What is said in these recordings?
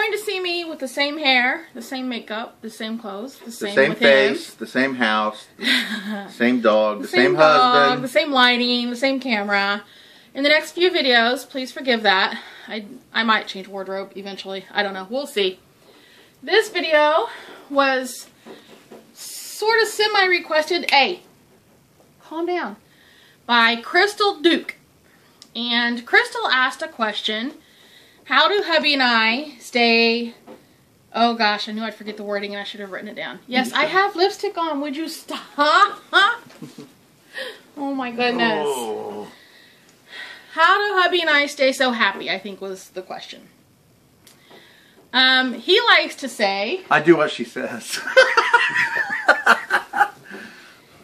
going to see me with the same hair, the same makeup, the same clothes, the same face, the same house, the same dog, the same husband, the same lighting, the same camera. In the next few videos, please forgive that. I might change wardrobe eventually. I don't know. We'll see. This video was sort of semi-requested. Hey, calm down. By Crystal Duke. And Crystal asked a question. How do hubby and I stay... Oh gosh, I knew I'd forget the wording and I should have written it down. Yes, I have lipstick on. Would you stop? Oh my goodness. Oh. How do hubby and I stay so happy, I think was the question. He likes to say... I do what she says.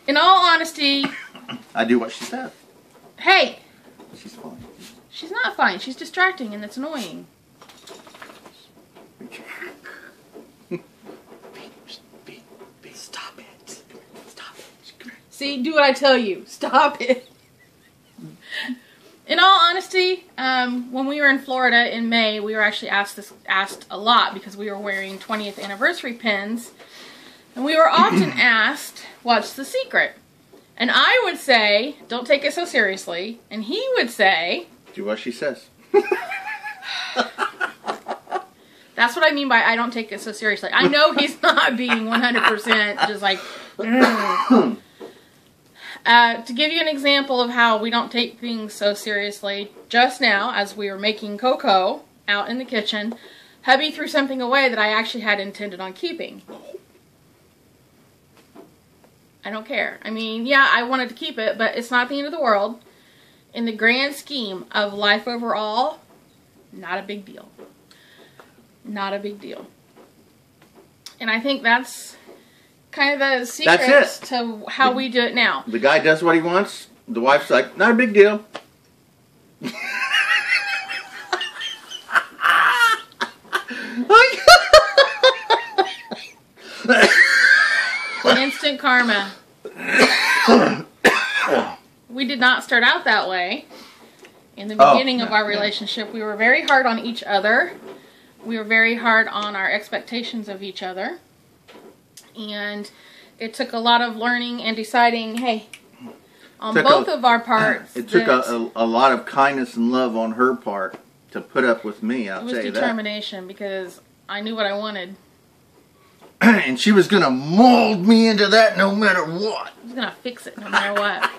In all honesty... I do what she says. Hey! She's fine. She's not fine. She's distracting and it's annoying. Stop it. Stop it. See, do what I tell you. Stop it. In all honesty, when we were in Florida in May, we were actually asked a lot because we were wearing 20th anniversary pins. And we were often asked, what's the secret? And I would say, don't take it so seriously. And he would say... Do what she says. That's what I mean by I don't take it so seriously. I know he's not being 100% just like... to give you an example of how we don't take things so seriously, just now, as we were making cocoa out in the kitchen, hubby threw something away that I actually had intended on keeping. I don't care. I mean, yeah, I wanted to keep it, but it's not the end of the world. In the grand scheme of life overall, not a big deal. Not a big deal. And I think that's kind of the secret to how we do it now. The guy does what he wants. The wife's like, not a big deal. Instant karma. We did not start out that way. In the beginning of our relationship, we were very hard on each other. We were very hard on our expectations of each other. And it took a lot of learning and deciding, hey, on both of our parts. It took a lot of kindness and love on her part to put up with me, I'll tell you that. It was determination because I knew what I wanted. And she was going to mold me into that no matter what. I was going to fix it no matter what.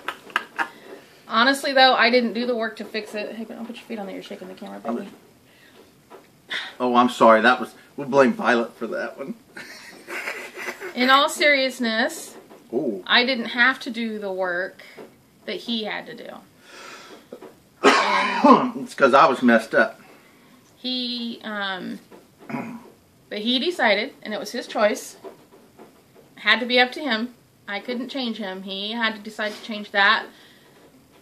Honestly, though, I didn't do the work to fix it. Hey, don't put your feet on there. You're shaking the camera, baby. Oh, I'm sorry. We'll blame Violet for that one. In all seriousness, ooh, I didn't have to do the work that he had to do. It's because I was messed up. But he decided, and it was his choice. It had to be up to him. I couldn't change him. He had to decide to change that.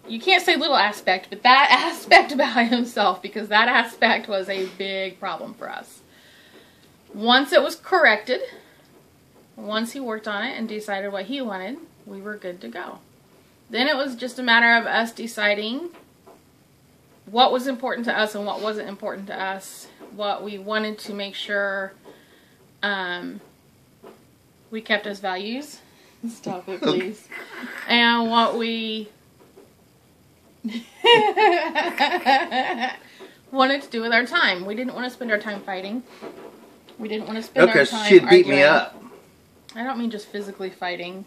You can't say little aspect, but that aspect about himself, because that aspect was a big problem for us. Once it was corrected, once he worked on it and decided what he wanted, we were good to go. Then it was just a matter of us deciding what was important to us and what wasn't important to us, what we wanted to make sure we kept as values. Stop it, please. And what we wanted to do with our time. We didn't want to spend our time fighting. We didn't want to spend our time she'd beat arguing. me up. I don't mean just physically fighting.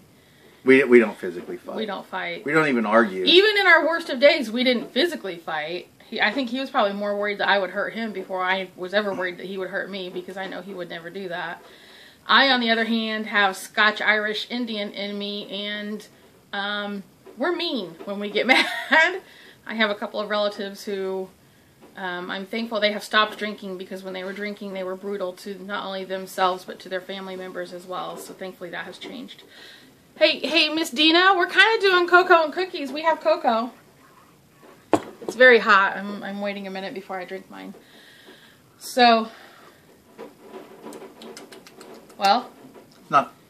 We don't physically fight. We don't fight. We don't even argue. Even in our worst of days, we didn't physically fight. I think he was probably more worried that I would hurt him before I was ever worried that he would hurt me, because I know he would never do that. I, on the other hand, have Scotch, Irish, Indian in me, and we're mean when we get mad. I have a couple of relatives who I'm thankful they have stopped drinking, because when they were drinking, they were brutal to not only themselves, but to their family members as well. So thankfully that has changed. Hey, Miss Dina, we're kind of doing cocoa and cookies. We have cocoa. It's very hot. I'm waiting a minute before I drink mine. So, well,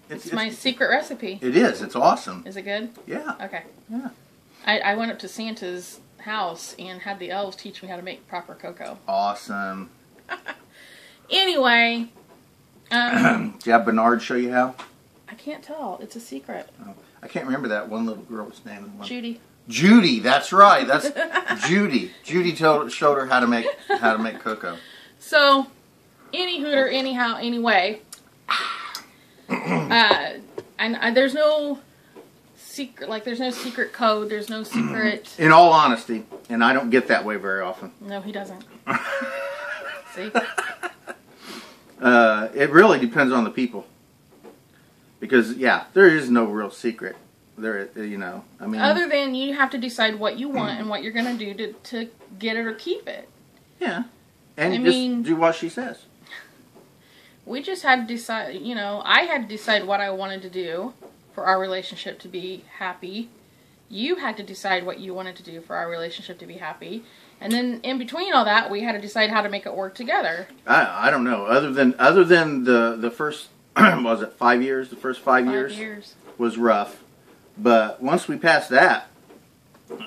it's my secret recipe. It is. It's awesome. Is it good? Yeah. Okay. Yeah. I went up to Santa's house and had the elves teach me how to make proper cocoa. Awesome. Anyway, Did you have Bernard show you how? I can't tell. It's a secret. Oh, I can't remember that one little girl's name. Judy. Judy, that's right. That's Judy. Judy showed her how to make cocoa. So, any hooter, anyhow, anyway. And there's no secret, like there's no secret code. There's no secret. In all honesty, and I don't get that way very often. No, he doesn't. See. It really depends on the people. Because yeah, there is no real secret. There, you know, I mean, other than you have to decide what you want and what you're going to do to get it or keep it. Yeah, and I just mean, do what she says. We just had to decide. You know, I had to decide what I wanted to do for our relationship to be happy. You had to decide what you wanted to do for our relationship to be happy. And then in between all that, we had to decide how to make it work together. I don't know. Other than the first was it 5 years? The first 5 years was rough. But once we passed that,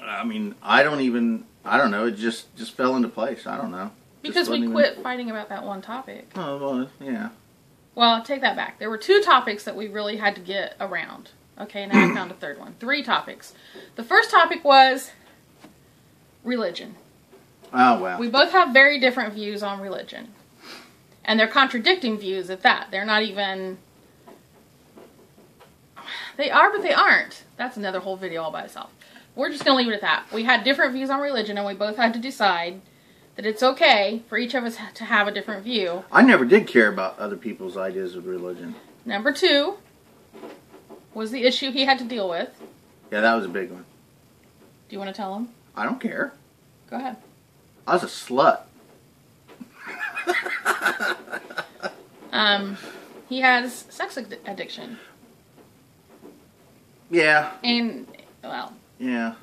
I mean, I don't know. It just fell into place. I don't know. Because we quit fighting about that one topic. Oh, well, yeah. Well, take that back. There were 2 topics that we really had to get around. Okay, now I found a third one. 3 topics. The first topic was religion. Oh, wow. We both have very different views on religion. And they're contradicting views at that. They're not even... They are, but they aren't. That's another whole video all by itself. We're just going to leave it at that. We had different views on religion, and we both had to decide that it's okay for each of us to have a different view. I never did care about other people's ideas of religion. Number 2 was the issue he had to deal with. Yeah, that was a big one. Do you want to tell him? I don't care. Go ahead. I was a slut. He has sex addiction. Yeah. And, well... Yeah.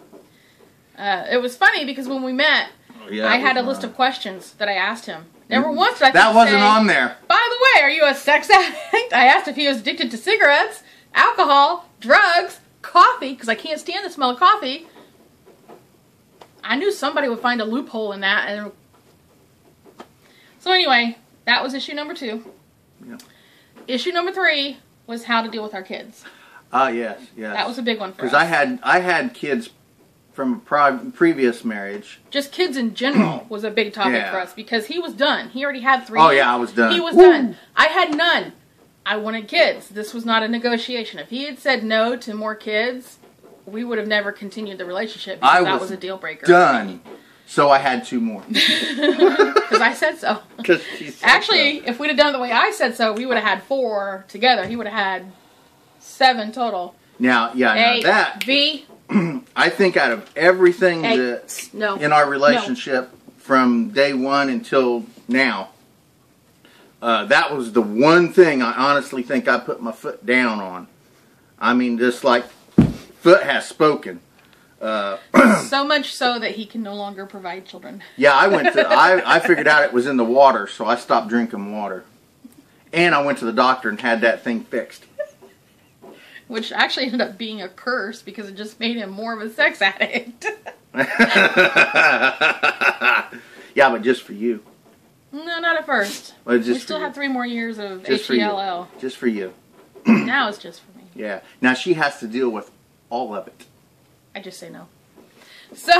It was funny because when we met, I had a list of questions that I asked him. Never once did I that wasn't say, on there. By the way, are you a sex addict? I asked if he was addicted to cigarettes, alcohol, drugs, coffee, because I can't stand the smell of coffee. I knew somebody would find a loophole in that. And so anyway, that was issue number 2. Yeah. Issue number 3 was how to deal with our kids. Yes. That was a big one for us. Because I had kids from a previous marriage. Just kids in general was a big topic for us because he was done. He already had 3. Oh yeah, I was done. He was done. I had none. I wanted kids. This was not a negotiation. If he had said no to more kids, we would have never continued the relationship because that was a deal breaker. Done. So I had 2 more. Because I said so. Actually, if we'd have done it the way I said so, we would have had 4 together. He would have had 7 total. Now, that... V. I think out of everything in our relationship from day 1 until now, that was the one thing I honestly think I put my foot down on. I mean, just like, foot has spoken. So much so that he can no longer provide children. Yeah, I figured out it was in the water, so I stopped drinking water. And I went to the doctor and had that thing fixed. Which actually ended up being a curse because it just made him more of a sex addict. Yeah, but just for you. No, not at first. Well, we still have 3 more years of just HELL. Just for you. Now it's just for me. Yeah. Now she has to deal with all of it. I just say no. So,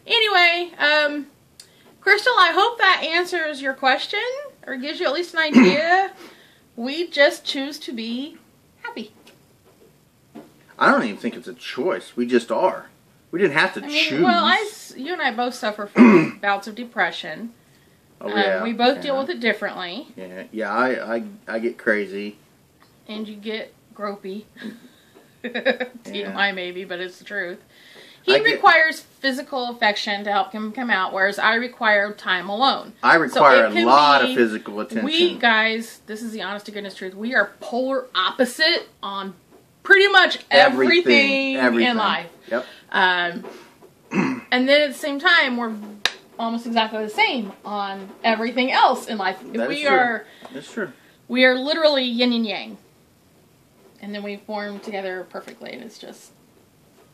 anyway, Crystal, I hope that answers your question or gives you at least an idea. We just choose to be happy. I don't even think it's a choice. We just are. We didn't have to choose. Well, you and I both suffer from bouts of depression. Oh, yeah. We both deal with it differently. Yeah, I get crazy. And you get gropey. TMI maybe, but it's the truth. He requires physical affection to help him come out, whereas I require time alone. I require a lot of physical attention. We guys, this is the honest to goodness truth, we are polar opposite on pretty much everything. In life. Yep. And then at the same time, we're almost exactly the same on everything else in life. That's true. We are literally yin and yang. And then we form together perfectly, and it's just,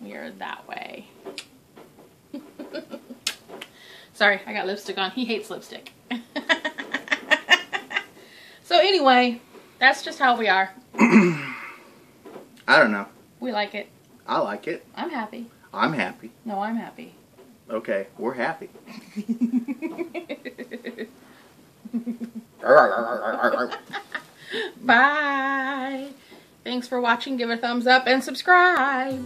we are that way. Sorry, I got lipstick on. He hates lipstick. So anyway, that's just how we are. I don't know. We like it. I like it. I'm happy. I'm happy. No, I'm happy. Okay, we're happy. Bye. Thanks for watching. Give a thumbs up and subscribe.